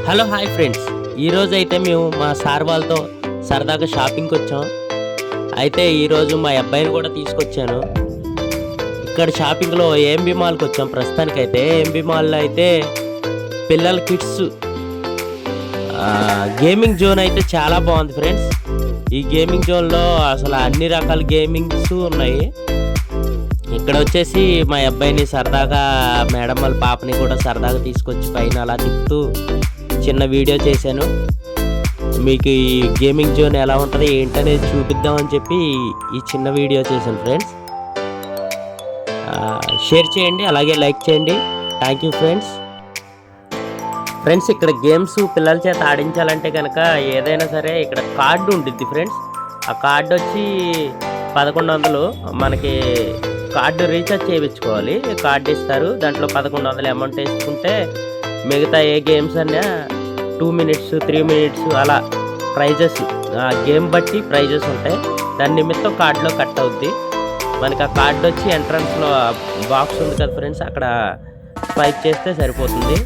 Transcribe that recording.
Hello hi friends, ఈరోజు అయితే మేము మా సార్ వాళ్ళతో సరదాగా షాపింగ్కి వచ్చాం. అయితే ఈరోజు మా అబ్బాయిని కూడా తీసుకొచ్చాను. ఇక్కడ షాపింగ్లో ఏఎంబి మాల్కి వచ్చాం. ప్రస్తుతానికైతే ఏఎంబి మాల్లో అయితే పిల్లల కిడ్స్ గేమింగ్ జోన్ అయితే చాలా బాగుంది ఫ్రెండ్స్. ఈ గేమింగ్ జోన్లో అసలు అన్ని రకాల గేమింగ్స్ ఉన్నాయి. ఇక్కడ వచ్చేసి మా అబ్బాయిని సరదాగా మేడం వాళ్ళ పాపని కూడా సరదాగా తీసుకొచ్చి పైన అలా తిప్పుతూ చిన్న వీడియో చేశాను. మీకు ఈ గేమింగ్ జోన్ ఎలా ఉంటుంది ఏంటనేది చూపిద్దామని చెప్పి ఈ చిన్న వీడియో చేశాను ఫ్రెండ్స్. షేర్ చేయండి, అలాగే లైక్ చేయండి. Thank you friends. ఇక్కడ గేమ్స్ పిల్లల చేత ఆడించాలంటే కనుక ఏదైనా సరే ఇక్కడ కార్డు ఉంటుంది ఫ్రెండ్స్. ఆ కార్డు వచ్చి 1100. మనకి కార్డు రీఛార్జ్ చేయించుకోవాలి. కార్డు ఇస్తారు, దాంట్లో 1100 అమౌంట్ వేసుకుంటే మిగతా ఏ గేమ్స్ అన్నా 2 minutes 3 minutes అలా ప్రైజెస్, ఆ గేమ్ బట్టి ప్రైజెస్ ఉంటాయి. దాని నిమిత్తం కార్డులో కట్ అవుద్ది. మనకి ఆ కార్డు వచ్చి ఎంట్రన్స్లో బాక్స్ ఉంది కదా ఫ్రెండ్స్, అక్కడ స్వైప్ చేస్తే సరిపోతుంది.